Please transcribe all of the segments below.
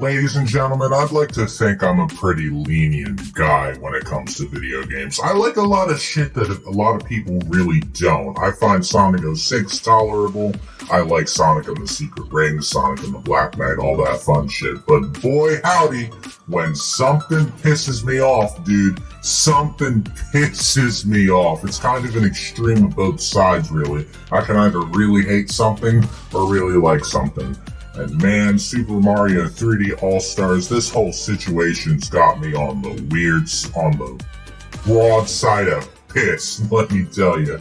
Ladies and gentlemen, I'd like to think I'm a pretty lenient guy when it comes to video games. I like a lot of shit that a lot of people really don't. I find Sonic 06 tolerable. I like Sonic and the Secret Ring, Sonic and the Black Knight, all that fun shit. But boy howdy, when something pisses me off, dude, something pisses me off. It's kind of an extreme of both sides, really. I can either really hate something or really like something. And man, Super Mario 3D All-Stars, this whole situation's got me on the broad side of piss, let me tell you.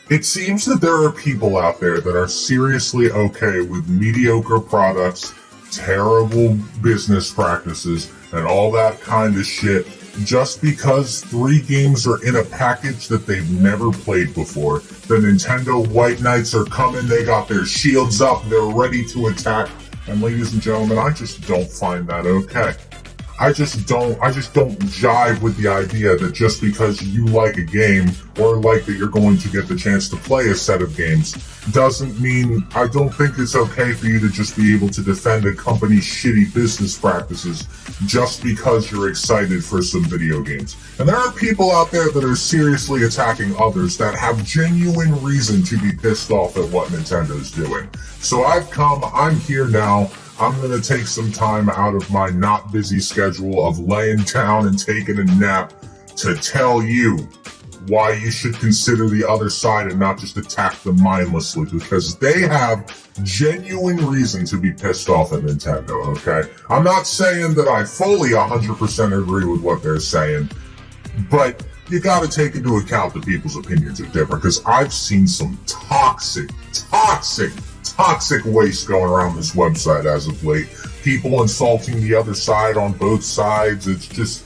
It seems that there are people out there that are seriously okay with mediocre products, terrible business practices, and all that kind of shit just because 3 games are in a package that they've never played before. The Nintendo White Knights are coming, they got their shields up, they're ready to attack, and ladies and gentlemen, I just don't find that okay. I just don't jive with the idea that just because you like a game or like that you're going to get the chance to play a set of games doesn't mean I don't think it's okay for you to just be able to defend a company's shitty business practices just because you're excited for some video games. And there are people out there that are seriously attacking others that have genuine reason to be pissed off at what Nintendo's doing. So I'm here now. I'm going to take some time out of my not busy schedule of laying down and taking a nap to tell you why you should consider the other side and not just attack them mindlessly, because they have genuine reason to be pissed off at Nintendo, okay? I'm not saying that I fully 100% agree with what they're saying, but you gotta take into account that people's opinions are different, because I've seen some toxic waste going around this website as of late. People insulting the other side on both sides. It's just,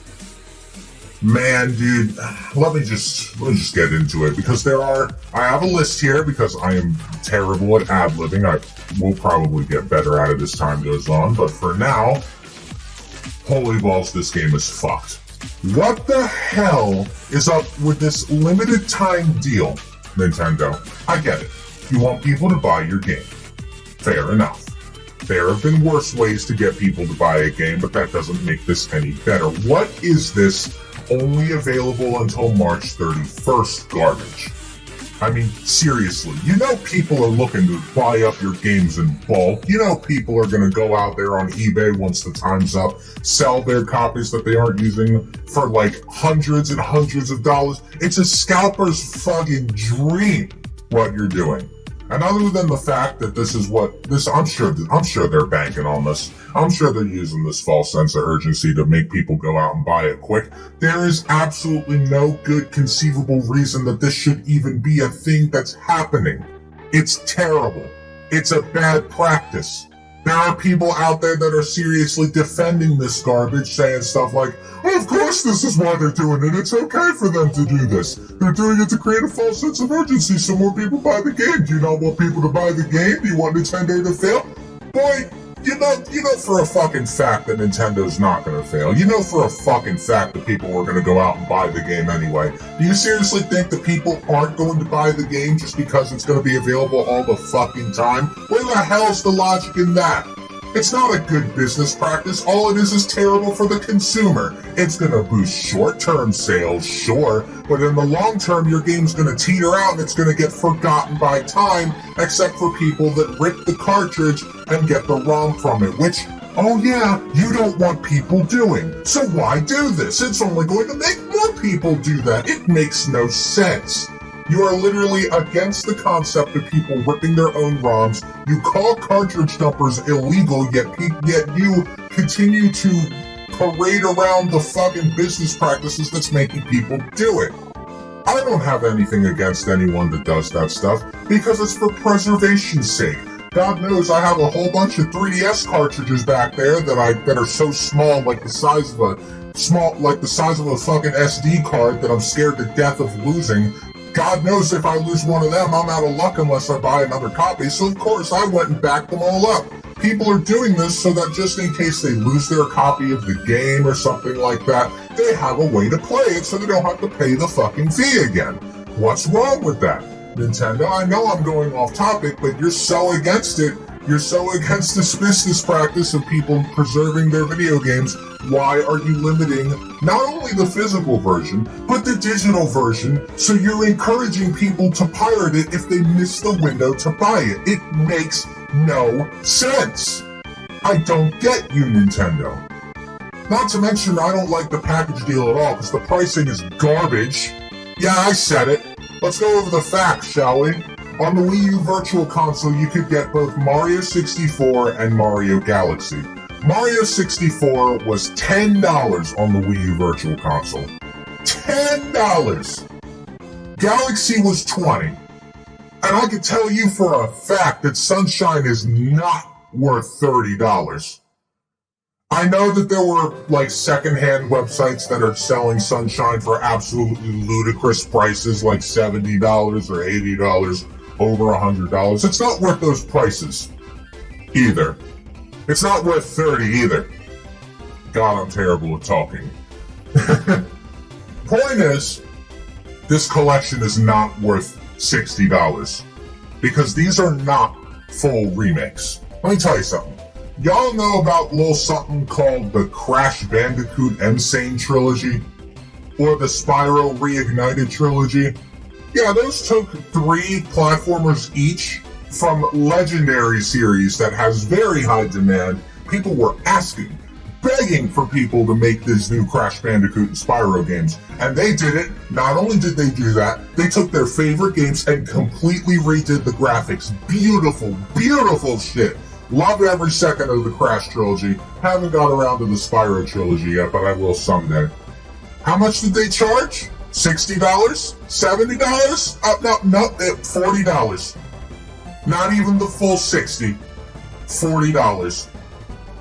man, dude, let me just get into it, because I have a list here because I am terrible at ad-libbing. I will probably get better at it as time goes on, but for now, holy balls, this game is fucked. What the hell is up with this limited time deal, Nintendo? I get it. You want people to buy your game. Fair enough. There have been worse ways to get people to buy a game, but that doesn't make this any better. What is this only available until March 31st garbage? I mean, seriously, you know people are looking to buy up your games in bulk. You know people are going to go out there on eBay once the time's up, sell their copies that they aren't using for like hundreds and hundreds of dollars. It's a scalper's fucking dream what you're doing. And other than the fact that I'm sure they're banking on this. I'm sure they're using this false sense of urgency to make people go out and buy it quick. There is absolutely no good conceivable reason that this should even be a thing that's happening. It's terrible. It's a bad practice. There are people out there that are seriously defending this garbage, saying stuff like, oh, of course this is why they're doing it. It's okay for them to do this. They're doing it to create a false sense of urgency so more people buy the game. Do you not want people to buy the game? Do you want Nintendo to fail? Boy, you know for a fucking fact that Nintendo's not going to fail. You know for a fucking fact that people are going to go out and buy the game anyway. Do you seriously think that people aren't going to buy the game just because it's going to be available all the fucking time? Where the hell's the logic in that? It's not a good business practice. All it is terrible for the consumer. It's going to boost short-term sales, sure, but in the long term, your game's going to teeter out and it's going to get forgotten by time, except for people that rip the cartridge and get the ROM from it, which, oh yeah, you don't want people doing. So why do this? It's only going to make more people do that. It makes no sense. You are literally against the concept of people ripping their own ROMs. You call cartridge dumpers illegal, yet you continue to parade around the fucking business practices that's making people do it. I don't have anything against anyone that does that stuff, because it's for preservation's sake. God knows I have a whole bunch of 3DS cartridges back there that are so small, like the size of a fucking SD card, that I'm scared to death of losing. God knows if I lose one of them, I'm out of luck unless I buy another copy, so of course I went and backed them all up. People are doing this so that just in case they lose their copy of the game or something like that, they have a way to play it so they don't have to pay the fucking fee again. What's wrong with that? Nintendo, I know I'm going off topic, but you're so against it. You're so against this business practice of people preserving their video games. Why are you limiting not only the physical version, but the digital version, so you're encouraging people to pirate it if they miss the window to buy it? It makes no sense. I don't get you, Nintendo. Not to mention, I don't like the package deal at all, because the pricing is garbage. Yeah, I said it. Let's go over the facts, shall we? On the Wii U Virtual Console, you could get both Mario 64 and Mario Galaxy. Mario 64 was $10 on the Wii U Virtual Console. $10! Galaxy was $20. And I can tell you for a fact that Sunshine is not worth $30. I know that there were, like, secondhand websites that are selling Sunshine for absolutely ludicrous prices, like $70 or $80, over $100. It's not worth those prices either. It's not worth $30 either. God, I'm terrible at talking. Point is, this collection is not worth $60 because these are not full remakes. Let me tell you something. Y'all know about a little something called the Crash Bandicoot Insane Trilogy? Or the Spyro Reignited Trilogy? Yeah, those took 3 platformers each from Legendary series that has very high demand. People were asking, begging for people to make these new Crash Bandicoot and Spyro games. And they did it. Not only did they do that, they took their favorite games and completely redid the graphics. Beautiful, beautiful shit. Love every second of the Crash trilogy. Haven't got around to the Spyro trilogy yet, but I will someday. How much did they charge? $60? $70? No, $40. Not even the full $60. $40.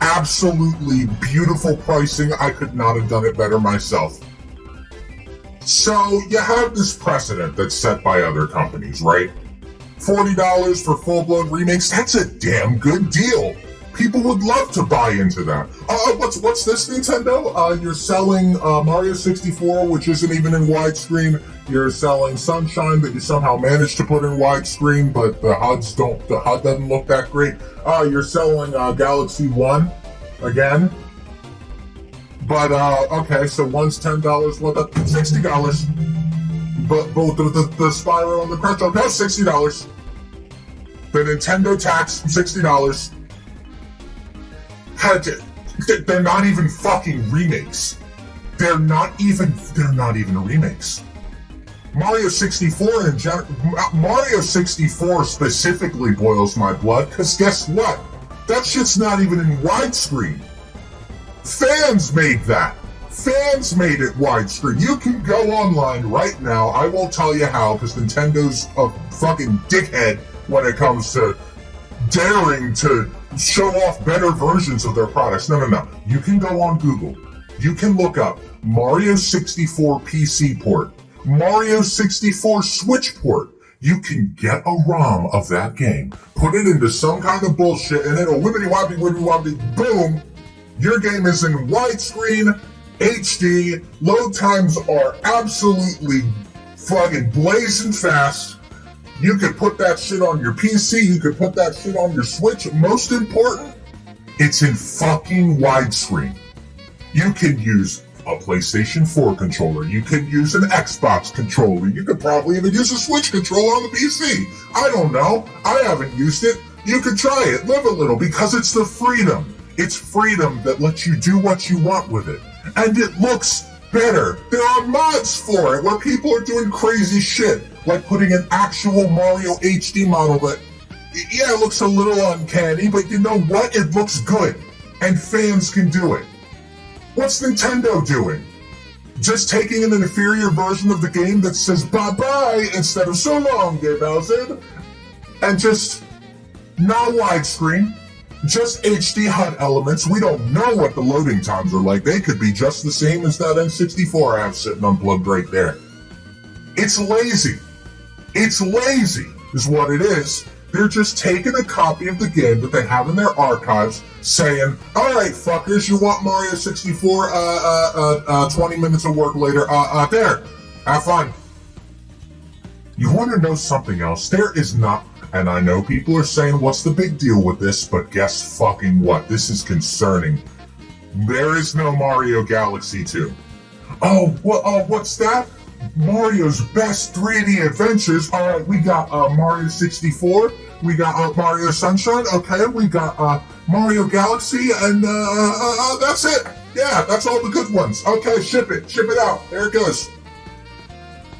Absolutely beautiful pricing. I could not have done it better myself. So you have this precedent that's set by other companies, right? $40 for full-blown remakes, that's a damn good deal. People would love to buy into that. What's this, Nintendo? You're selling Mario 64, which isn't even in widescreen. You're selling Sunshine that you somehow managed to put in widescreen, but the HUD doesn't look that great. You're selling Galaxy 1 again. But, okay, so one's $10, well, that's $60. But both the Spyro and the Crash, no, $60. The Nintendo tax, $60. They're not even fucking remakes. They're not even remakes. Mario 64 Mario 64 specifically boils my blood, because guess what? That shit's not even in widescreen. Fans made that. Fans made it widescreen. You can go online right now. I won't tell you how, because Nintendo's a fucking dickhead when it comes to daring to show off better versions of their products. No. You can go on Google. You can look up Mario 64 PC port, Mario 64 Switch port. You can get a ROM of that game, put it into some kind of bullshit, and it'll wibbity-wobbity, boom, your game is in widescreen, HD, load times are absolutely fucking blazing fast. You could put that shit on your PC, you could put that shit on your Switch. Most important, it's in fucking widescreen. You can use a PlayStation 4 controller, you can use an Xbox controller, you could probably even use a Switch controller on the PC. I don't know, I haven't used it. You could try it, live a little, because it's the freedom. It's freedom that lets you do what you want with it. And it looks better. There are mods for it where people are doing crazy shit, like putting an actual Mario HD model that, yeah, it looks a little uncanny, but you know what? It looks good. And fans can do it. What's Nintendo doing? Just taking an inferior version of the game that says bye-bye instead of so long, Game Bowser, and just not widescreen. Just HD HUD elements. We don't know what the loading times are like. They could be just the same as that N64 I have sitting unplugged right there. It's lazy. It's lazy is what it is. They're just taking a copy of the game that they have in their archives, saying, alright fuckers, you want Mario 64, 20 minutes of work later, there, have fun. You want to know something else? There is not, And I know people are saying, what's the big deal with this? But guess fucking what? This is concerning. There is no Mario Galaxy 2. What's that? Mario's best 3D adventures. Alright, we got Mario 64. We got Mario Sunshine. Okay, we got Mario Galaxy. And that's it. Yeah, that's all the good ones. Okay, ship it. Ship it out. There it goes.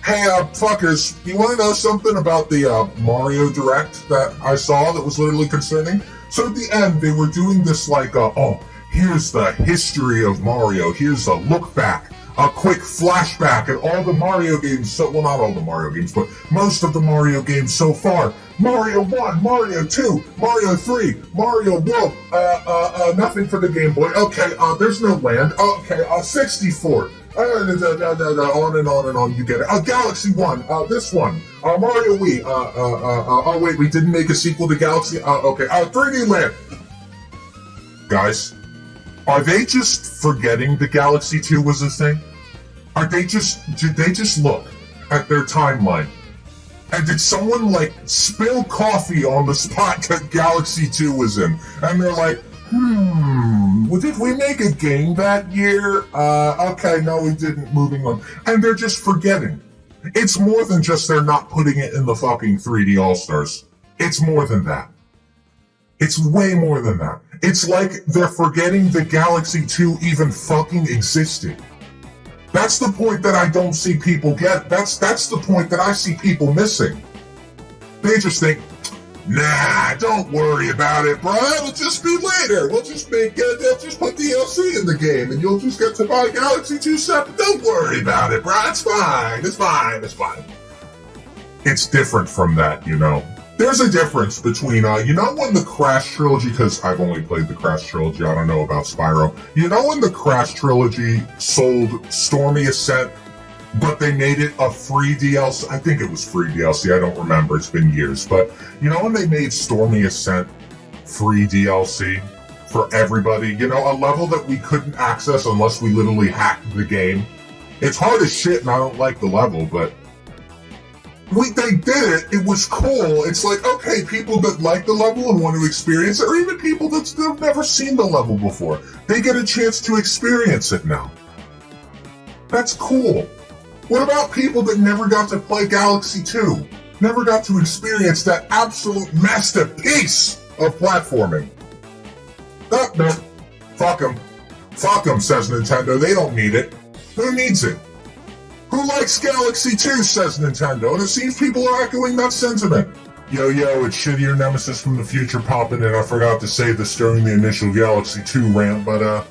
Hey, fuckers, you want to know something about the Mario Direct that I saw that was literally concerning? So at the end, they were doing this like, here's the history of Mario. Here's a look back, a quick flashback at all the Mario games. Well, not all the Mario games, but most of the Mario games so far. Mario 1, Mario 2, Mario 3, Mario World, nothing for the Game Boy. Okay, there's no land. Okay, 64. On and on and on, you get it. Galaxy 1, this one, Mario Wii, oh wait, we didn't make a sequel to Galaxy, okay, 3D Land. Guys, are they just forgetting the Galaxy 2 was a thing? Did they just look at their timeline? And did someone, like, spill coffee on the spot that Galaxy 2 was in? And they're like, did we make a game that year? Okay, no, we didn't. Moving on. And they're just forgetting. It's more than just they're not putting it in the fucking 3D All-Stars. It's more than that. It's way more than that. It's like they're forgetting the Galaxy 2 even fucking existed. That's the point that I don't see people get. That's the point that I see people missing. They just think, nah, don't worry about it, bro. It'll just be later. We'll just they'll just put DLC in the game, and you'll just get to buy Galaxy 2 separate. Don't worry about it, bro. It's fine. It's fine. It's fine. It's different from that, you know. There's a difference between, when the Crash Trilogy, because I've only played the Crash Trilogy, I don't know about Spyro. You know when the Crash Trilogy sold Stormy Ascent, but they made it a free DLC? I think it was free DLC, I don't remember, it's been years. But, you know when they made Stormy Ascent free DLC for everybody? You know, a level that we couldn't access unless we literally hacked the game. It's hard as shit and I don't like the level, but they did it. It was cool. It's like, okay, people that like the level and want to experience it, or even people that have never seen the level before, they get a chance to experience it now. That's cool. What about people that never got to play Galaxy 2? Never got to experience that absolute masterpiece of platforming? No. Fuck them. Fuck them, says Nintendo. They don't need it. Who needs it? Who likes Galaxy 2, says Nintendo, and it seems people are echoing that sentiment. Yo, it's Shittier Nemesis from the future popping in. I forgot to say this during the initial Galaxy 2 rant, but,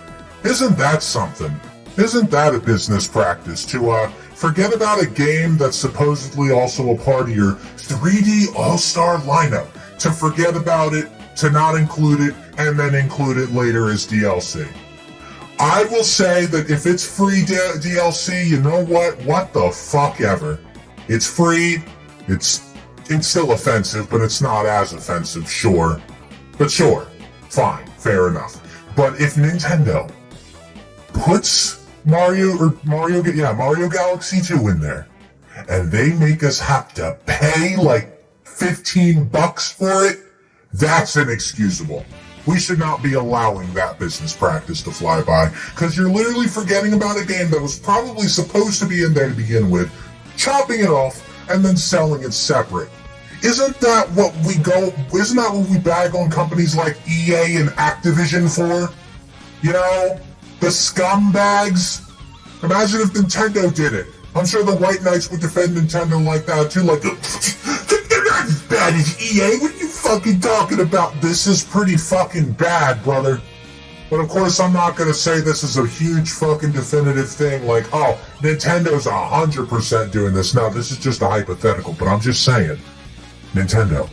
isn't that something? Isn't that a business practice to, forget about a game that's supposedly also a part of your 3D All-Star lineup, to forget about it, to not include it, and then include it later as DLC? I will say that if it's free DLC, you know what? What the fuck ever. It's free. It's still offensive, but it's not as offensive, sure. But sure. Fine. Fair enough. But if Nintendo puts Mario Galaxy 2 in there, and they make us have to pay like $15 for it, that's inexcusable. We should not be allowing that business practice to fly by, because you're literally forgetting about a game that was probably supposed to be in there to begin with, chopping it off, and then selling it separate. Isn't that what we bag on companies like EA and Activision for? You know, the scumbags? Imagine if Nintendo did it. I'm sure the White Knights would defend Nintendo like that too, like, they're not as bad as EA, what are you fucking talking about? This is pretty fucking bad, brother. But of course, I'm not gonna say this is a huge fucking definitive thing, like, oh, Nintendo's 100% doing this. No, this is just a hypothetical, but I'm just saying, Nintendo,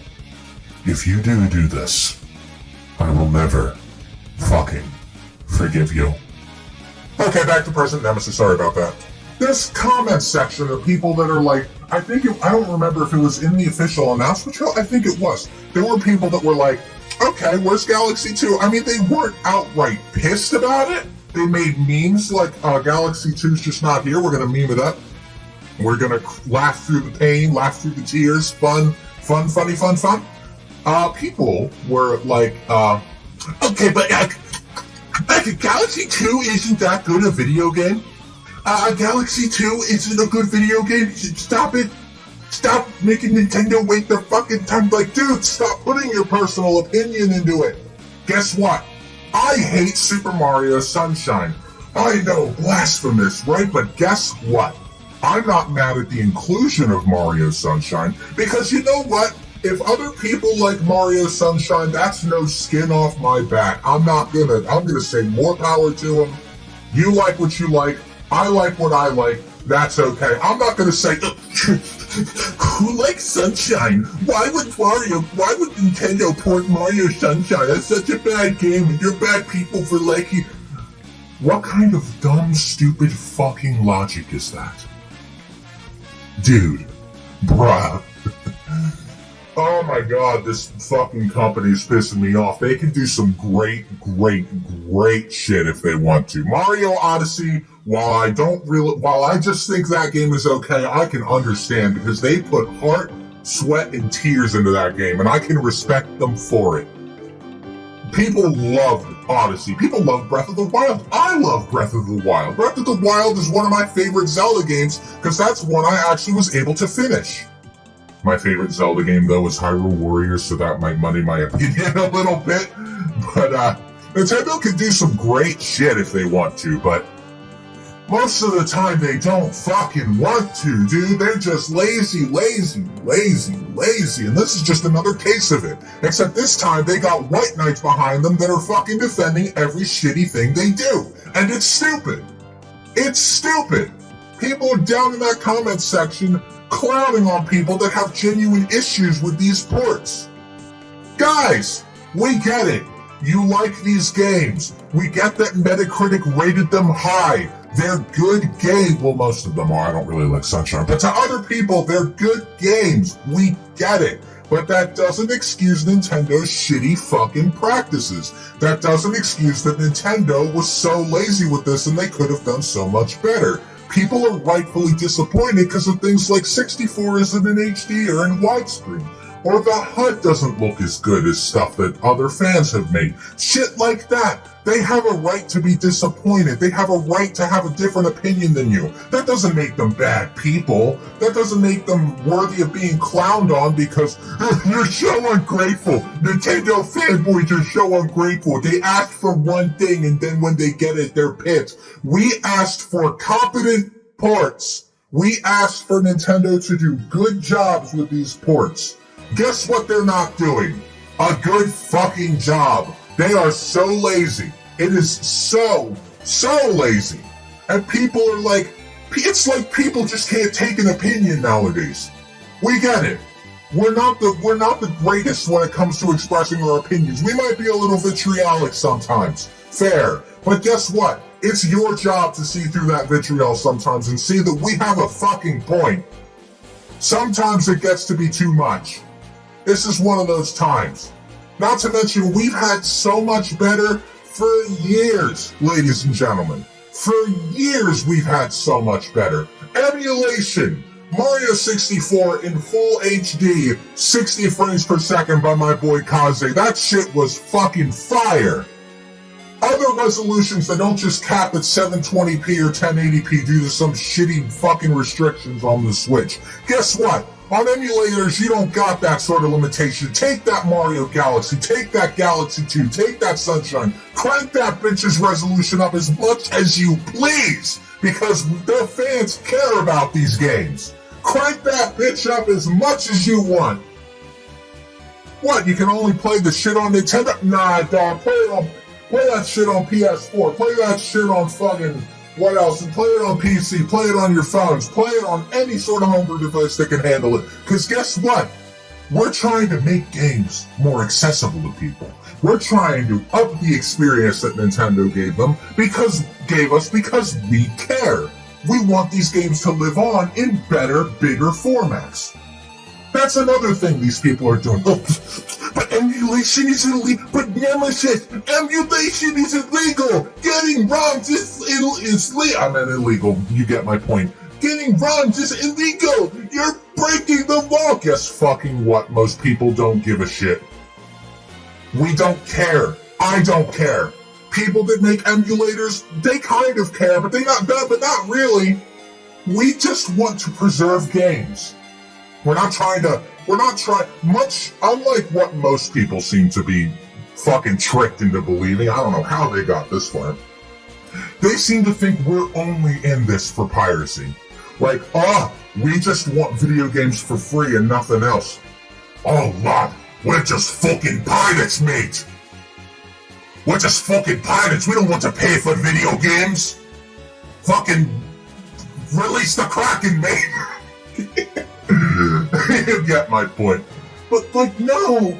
if you do this, I will never fucking forgive you. Okay, back to President Nemesis, sorry about that. This comment section of people that are like, I don't remember if it was in the official announcement show, I think it was. There were people that were like, okay, where's Galaxy 2? I mean, they weren't outright pissed about it. They made memes like, Galaxy 2's just not here, we're gonna meme it up. We're gonna laugh through the pain, laugh through the tears, funny. people were like, okay, but Galaxy 2 isn't that good a video game? Galaxy 2 isn't a good video game? Stop it. Stop making Nintendo wait their fucking time. Like, dude, stop putting your personal opinion into it. Guess what? I hate Super Mario Sunshine. I know, blasphemous, right? But guess what? I'm not mad at the inclusion of Mario Sunshine, because you know what? If other people like Mario Sunshine, that's no skin off my back. I'm gonna say more power to them. You like what you like. I like what I like. That's okay. I'm not gonna say, who likes Sunshine? Why would Nintendo port Mario Sunshine? That's such a bad game, and you're bad people for liking. What kind of dumb, stupid fucking logic is that? Dude. Bruh. Oh my god, this fucking company's pissing me off. They can do some great shit if they want to. Mario Odyssey, while I just think that game is okay, I can understand because they put heart, sweat, and tears into that game, and I can respect them for it. People love Odyssey. People love Breath of the Wild. I love Breath of the Wild. Breath of the Wild is one of my favorite Zelda games because that's one I actually was able to finish. My favorite Zelda game, though, is Hyrule Warriors, so that might muddy my opinion a little bit. But Nintendo can do some great shit if they want to, but most of the time they don't fucking want to, dude. They're just lazy. And this is just another case of it. Except this time they got White Knights behind them that are fucking defending every shitty thing they do. And it's stupid. It's stupid. People are down in that comment section clowning on people that have genuine issues with these ports. Guys, we get it. You like these games. We get that Metacritic rated them high. They're good games. Well, most of them are. I don't really like Sunshine. But to other people, they're good games. We get it. But that doesn't excuse Nintendo's shitty fucking practices. That doesn't excuse that Nintendo was so lazy with this and they could have done so much better. People are rightfully disappointed because of things like 64 isn't in HD or in widescreen. Or the HUD doesn't look as good as stuff that other fans have made. Shit like that. They have a right to be disappointed. They have a right to have a different opinion than you. That doesn't make them bad people. That doesn't make them worthy of being clowned on because you're so ungrateful. Nintendo fanboys are so ungrateful. They asked for one thing and then when they get it, they're pissed. We asked for competent ports. We asked for Nintendo to do good jobs with these ports. Guess what they're not doing? A good fucking job. They are so lazy. It is so lazy. And people are like, it's like people just can't take an opinion nowadays. We get it. We're not the greatest when it comes to expressing our opinions. We might be a little vitriolic sometimes. Fair. But guess what? It's your job to see through that vitriol sometimes and see that we have a fucking point. Sometimes it gets to be too much. This is one of those times. Not to mention, we've had so much better for years, ladies and gentlemen. For years, we've had so much better. Emulation. Mario 64 in full HD, 60 frames per second by my boy Kaze. That shit was fucking fire. Other resolutions that don't just cap at 720p or 1080p due to some shitty fucking restrictions on the Switch. Guess what? On emulators, you don't got that sort of limitation. Take that Mario Galaxy, take that Galaxy 2, take that Sunshine, crank that bitch's resolution up as much as you please, because the fans care about these games. Crank that bitch up as much as you want. What, you can only play the shit on Nintendo? Nah, dog, play that shit on PS4, play that shit on fucking... what else? And play it on PC, play it on your phones, play it on any sort of homebrew device that can handle it. Because guess what? We're trying to make games more accessible to people. We're trying to up the experience that Nintendo gave us because we care. We want these games to live on in better, bigger formats. That's another thing these people are doing. Oh, but emulation is illegal. But Nemesis, emulation is illegal. Getting ROMs is legal. I meant illegal. You get my point. Getting ROMs is illegal. You're breaking the law. Guess fucking what? Most people don't give a shit. We don't care. I don't care. People that make emulators, they kind of care, but not really. We just want to preserve games. We're not trying, much unlike what most people seem to be fucking tricked into believing. I don't know how they got this far. They seem to think we're only in this for piracy. Like, we just want video games for free and nothing else. Oh, lad, we're just fucking pirates, mate. We're just fucking pirates. We don't want to pay for video games. Fucking release the Kraken, mate. You get my point. But, like, no,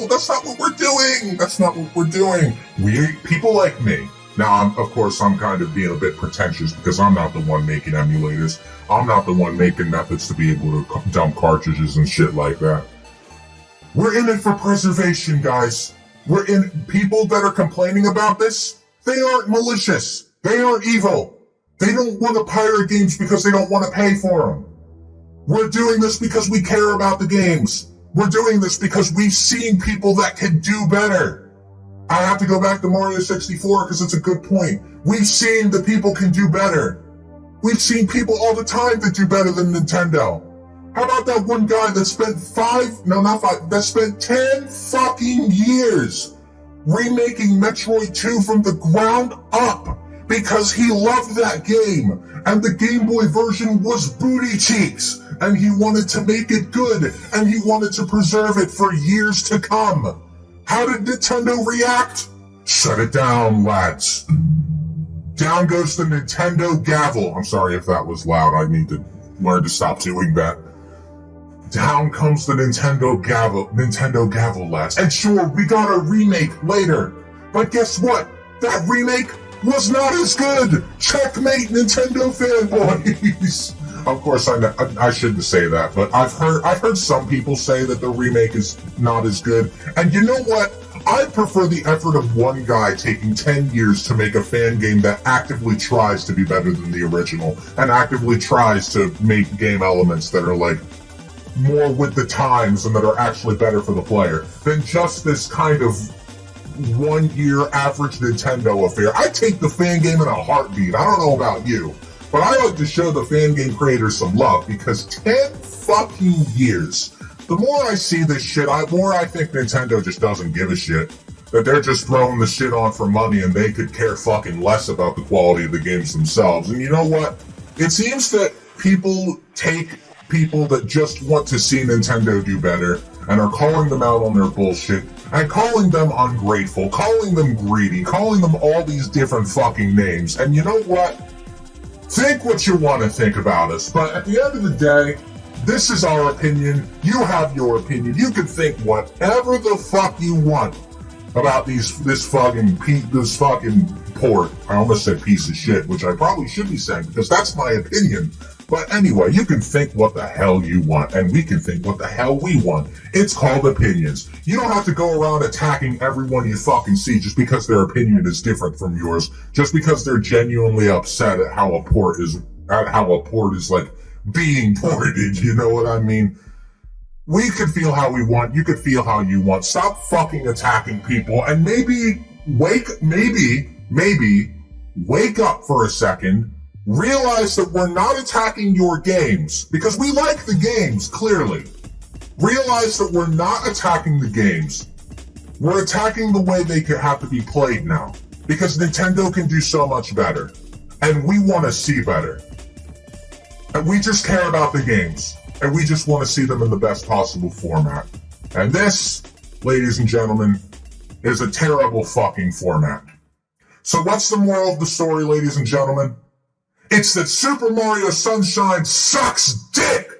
that's not what we're doing. That's not what we're doing. People like me. Now, of course, I'm kind of being a bit pretentious because I'm not the one making emulators. I'm not the one making methods to be able to dump cartridges and shit like that. We're in it for preservation, guys. People that are complaining about this, they aren't malicious. They aren't evil. They don't want to pirate games because they don't want to pay for them. We're doing this because we care about the games. We're doing this because we've seen people that can do better. I have to go back to Mario 64 because it's a good point. We've seen that people can do better. We've seen people all the time that do better than Nintendo. How about that one guy that spent 10 fucking years remaking Metroid 2 from the ground up because he loved that game and the Game Boy version was booty cheeks and he wanted to make it good and he wanted to preserve it for years to come. How did Nintendo react? Shut it down, lads. Down goes the Nintendo gavel. I'm sorry if that was loud. I need to learn to stop doing that. Down comes the Nintendo gavel, lads. And sure, we got a remake later. But guess what? That remake was not as good. Checkmate, Nintendo fanboys. Of course, I shouldn't say that, but I've heard some people say that the remake is not as good. And you know what? I prefer the effort of one guy taking 10 years to make a fan game that actively tries to be better than the original and actively tries to make game elements that are like more with the times and that are actually better for the player than just this kind of 1 year average Nintendo affair. I take the fan game in a heartbeat. I don't know about you. But I like to show the fan game creators some love because 10 fucking years. The more I see this shit, the more I think Nintendo just doesn't give a shit. That they're just throwing the shit on for money and they could care fucking less about the quality of the games themselves. And you know what? It seems that people take people that just want to see Nintendo do better and are calling them out on their bullshit and calling them ungrateful, calling them greedy, calling them all these different fucking names. And you know what? Think what you want to think about us, but at the end of the day, this is our opinion. You have your opinion. You can think whatever the fuck you want about this fucking port. I almost said piece of shit, which I probably should be saying because that's my opinion. But anyway, you can think what the hell you want, and we can think what the hell we want. It's called opinions. You don't have to go around attacking everyone you fucking see just because their opinion is different from yours, just because they're genuinely upset at how a port is like being ported, you know what I mean? We could feel how we want, you could feel how you want. Stop fucking attacking people and maybe wake up for a second. Realize that we're not attacking your games, because we like the games, clearly. Realize that we're not attacking the games. We're attacking the way they could have to be played now, because Nintendo can do so much better, and we want to see better. And we just care about the games, and we just want to see them in the best possible format. And this, ladies and gentlemen, is a terrible fucking format. So what's the moral of the story, ladies and gentlemen? It's that Super Mario Sunshine sucks dick!